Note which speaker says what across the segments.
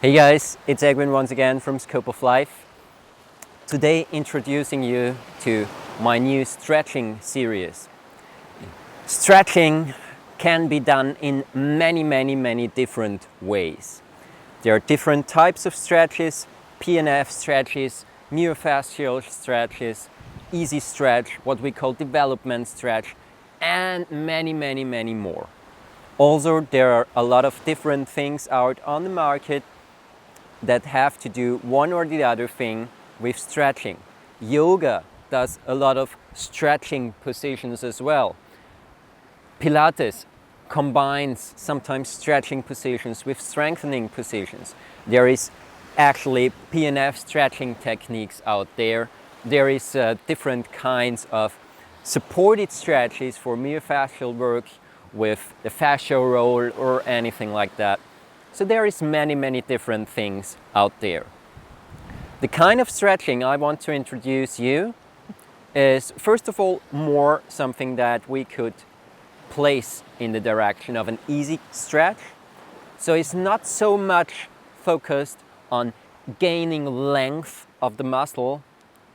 Speaker 1: Hey guys, it's Egwin once again from Scope of Life. Today introducing you to my new stretching series. Stretching can be done in many different ways. There are different types of stretches, PNF stretches, myofascial stretches, easy stretch, what we call development stretch, and many more. Also, there are a lot of different things out on the market that have to do one or the other thing with stretching. Yoga does a lot of stretching positions as well. Pilates combines sometimes stretching positions with strengthening positions. There is actually PNF stretching techniques out there. There is different kinds of supported stretches for myofascial work with the fascial roll or anything like that. So there is many different things out there. The kind of stretching I want to introduce you is first of all more something that we could place in the direction of an easy stretch. So it's not so much focused on gaining length of the muscle.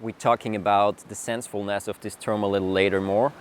Speaker 1: We're talking about the sensefulness of this term a little later more.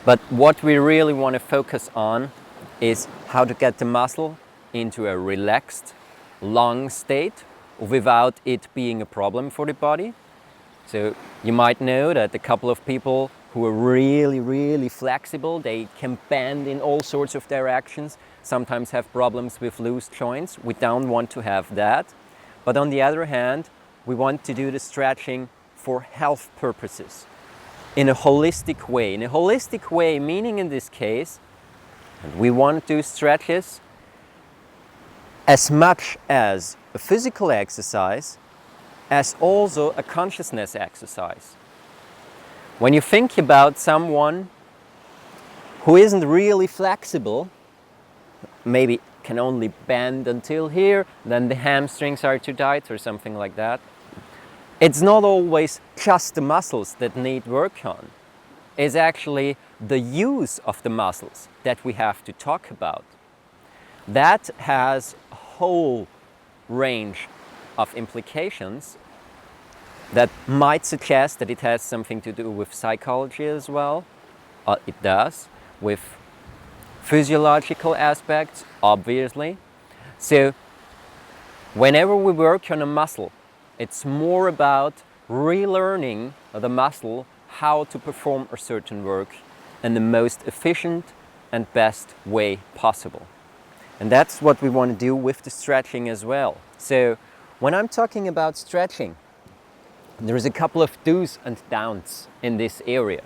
Speaker 1: But what we really want to focus on is how to get the muscle into a relaxed, long state without it being a problem for the body. So you might know that a couple of people who are really flexible, they can bend in all sorts of directions, sometimes have problems with loose joints. We don't want to have that. But on the other hand, we want to do the stretching for health purposes in a holistic way. In a holistic way, meaning in this case, we want to do stretches as much as a physical exercise as also a consciousness exercise. When you think about someone who isn't really flexible, maybe can only bend until here, then the hamstrings are too tight or something like that. It's not always just the muscles that need work on. It's actually the use of the muscles that we have to talk about. That has a whole range of implications that might suggest that it has something to do with psychology as well. It does, with physiological aspects, obviously. So whenever we work on a muscle, it's more about relearning the muscle how to perform a certain work in the most efficient and best way possible. And that's what we want to do with the stretching as well. So when I'm talking about stretching, there is a couple of do's and don'ts in this area.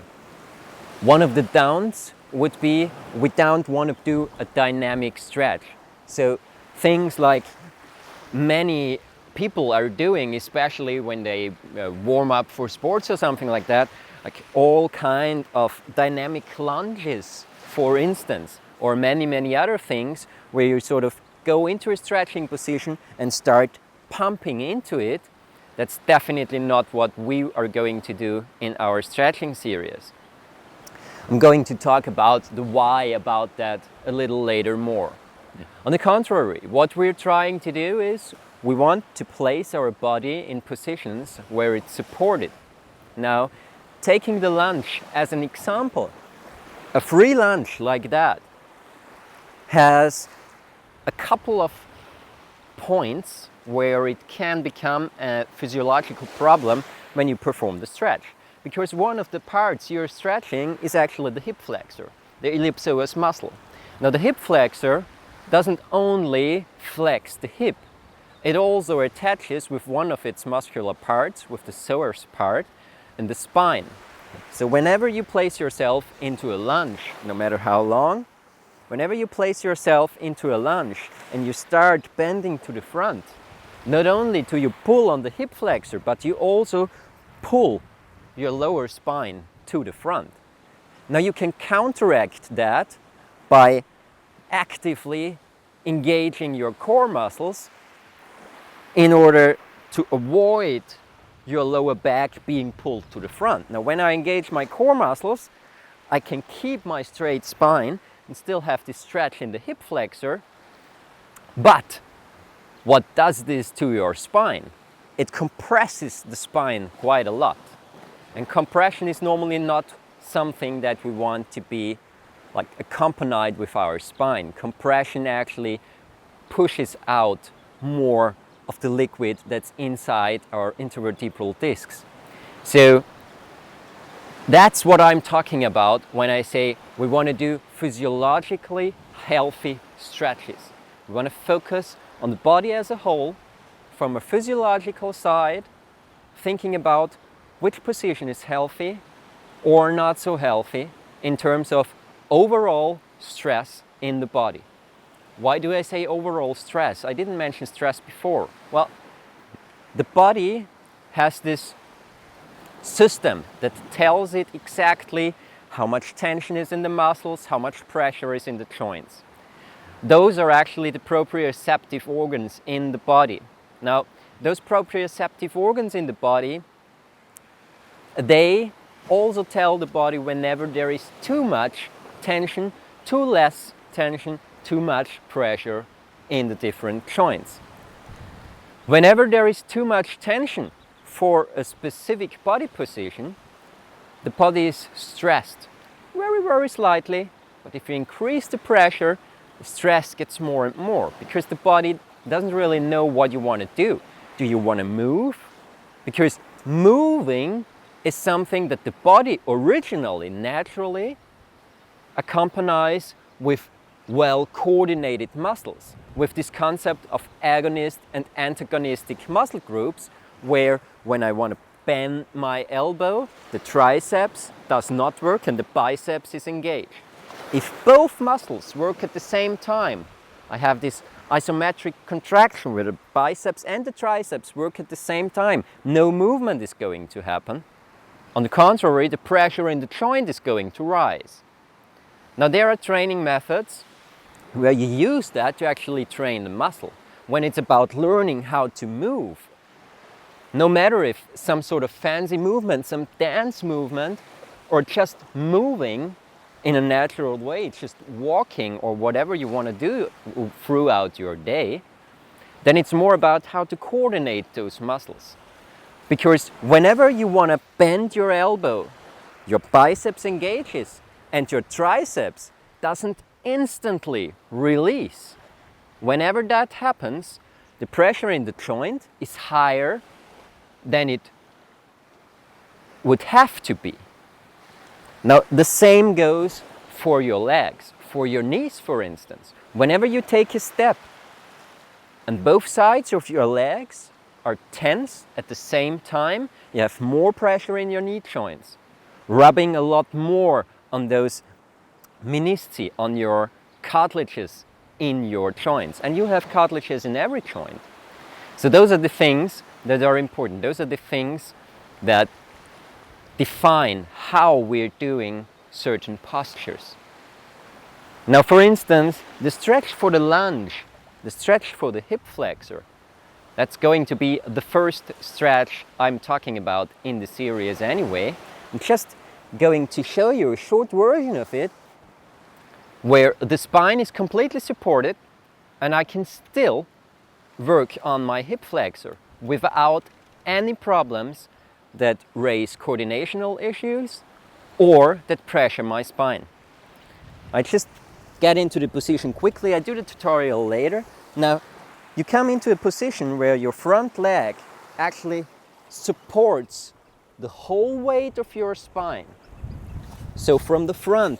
Speaker 1: One of the don'ts would be we don't want to do a dynamic stretch. So things like many people are doing, especially when they warm up for sports or something like that, like all kind of dynamic lunges, for instance, or many other things where you sort of go into a stretching position and start pumping into it. That's definitely not what we are going to do in our stretching series. I'm going to talk about the why about that a little later more. On the contrary, what we're trying to do is we want to place our body in positions where it's supported. Now, taking the lunge as an example, a free lunge like that has a couple of points where it can become a physiological problem when you perform the stretch. Because one of the parts you're stretching is actually the hip flexor, the ellipsoas muscle. Now the hip flexor doesn't only flex the hip, it also attaches with one of its muscular parts, with the psoas part, in the spine. So whenever you place yourself into a lunge, no matter how long, whenever you place yourself into a lunge and you start bending to the front, not only do you pull on the hip flexor, but you also pull your lower spine to the front. Now you can counteract that by actively engaging your core muscles in order to avoid your lower back being pulled to the front. Now when I engage my core muscles, I can keep my straight spine and still have this stretch in the hip flexor, but What does this to your spine? It compresses the spine quite a lot. And compression is normally not something that we want to be like accompanied with our spine. Compression actually pushes out more of the liquid that's inside our intervertebral discs. So that's what I'm talking about when I say we want to do physiologically healthy stretches. We want to focus on the body as a whole from a physiological side, thinking about which position is healthy or not so healthy in terms of overall stress in the body. Why do I say overall stress? I didn't mention stress before. Well, the body has this system that tells it exactly how much tension is in the muscles, how much pressure is in the joints. Those are actually the proprioceptive organs in the body. Now, those proprioceptive organs in the body, they also tell the body whenever there is too much tension, too less tension, too much pressure in the different joints. Whenever there is too much tension for a specific body position, the body is stressed very, very slightly. But if you increase the pressure, the stress gets more and more because the body doesn't really know what you want to do. Do you want to move? Because moving is something that the body originally, naturally accompanies with well-coordinated muscles, with this concept of agonist and antagonistic muscle groups, where when I want to bend my elbow, the triceps does not work and the biceps is engaged. If both muscles work at the same time, I have this isometric contraction where the biceps and the triceps work at the same time. No movement is going to happen. On the contrary, the pressure in the joint is going to rise. Now, there are training methods where you use that to actually train the muscle. When it's about learning how to move, no matter if some sort of fancy movement, some dance movement, or just moving in a natural way, just walking or whatever you want to do throughout your day, then it's more about how to coordinate those muscles. Because whenever you want to bend your elbow, your biceps engages and your triceps doesn't instantly release. Whenever that happens, the pressure in the joint is higher than it would have to be. Now, the same goes for your legs, for your knees, for instance. Whenever you take a step and both sides of your legs are tense at the same time, you have more pressure in your knee joints, rubbing a lot more on those menisci, on your cartilages in your joints. And you have cartilages in every joint. So those are the things that are important. Those are the things that define how we're doing certain postures. Now, for instance, the stretch for the lunge, the stretch for the hip flexor, that's going to be the first stretch I'm talking about in the series anyway. I'm just going to show you a short version of it where the spine is completely supported and I can still work on my hip flexor without any problems that raise coordinational issues or that pressure my spine. I just get into the position quickly. I do the tutorial later. Now, you come into a position where your front leg actually supports the whole weight of your spine. So from the front,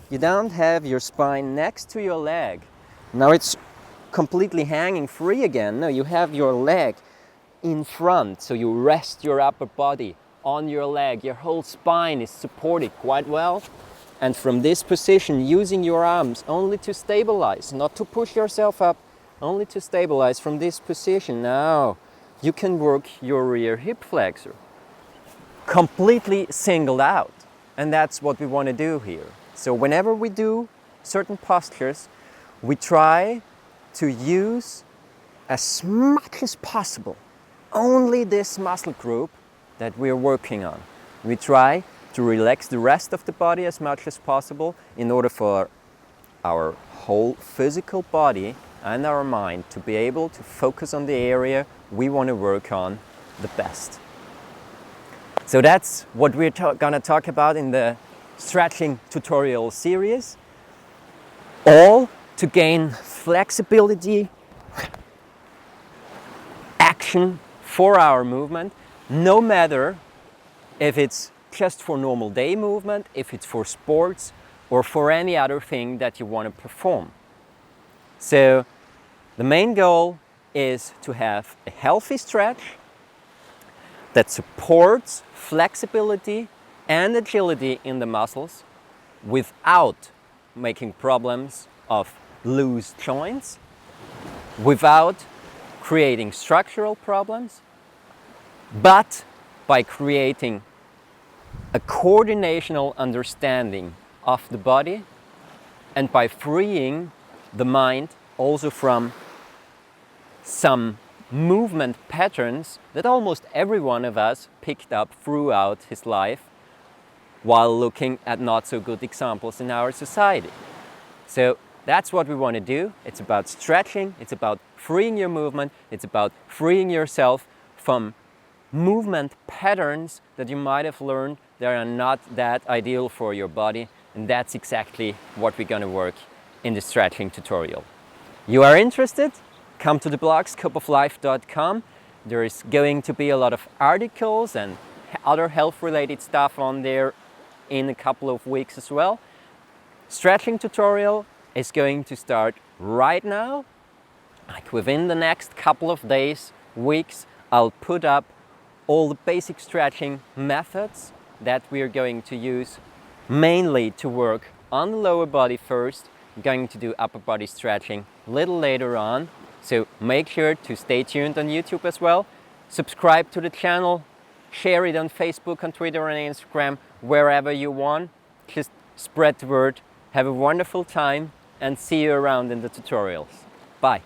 Speaker 1: you don't have your spine next to your leg. Now it's completely hanging free again. No, you have your leg in front, so you rest your upper body on your leg. Your whole spine is supported quite well. And from this position, using your arms only to stabilize, not to push yourself up, only to stabilize from this position. Now you can work your rear hip flexor completely singled out. And that's what we want to do here. So whenever we do certain postures, we try to use as much as possible only this muscle group that we're working on. We try to relax the rest of the body as much as possible in order for our whole physical body and our mind to be able to focus on the area we want to work on the best. So that's what we're gonna talk about in the stretching tutorial series, all to gain flexibility, action for our movement, no matter if it's just for normal day movement, if it's for sports, or for any other thing that you want to perform. So the main goal is to have a healthy stretch that supports flexibility and agility in the muscles without making problems of loose joints, without creating structural problems, but by creating a coordinational understanding of the body and by freeing the mind also from some movement patterns that almost every one of us picked up throughout his life while looking at not so good examples in our society. So that's what we want to do. It's about stretching, it's about freeing your movement, it's about freeing yourself from movement patterns that you might have learned that are not that ideal for your body, and that's exactly what we're going to work in the stretching tutorial. You are interested? Come to the blog scopeoflife.com. There is going to be a lot of articles and other health related stuff on there in a couple of weeks as well. Stretching tutorial is going to start right now. Like within the next couple of days, weeks, I'll put up all the basic stretching methods that we are going to use mainly to work on the lower body first. I'm going to do upper body stretching a little later on. So make sure to stay tuned on YouTube as well. Subscribe to the channel, share it on Facebook, on Twitter and Instagram, wherever you want. Just spread the word. Have a wonderful time and see you around in the tutorials. Bye.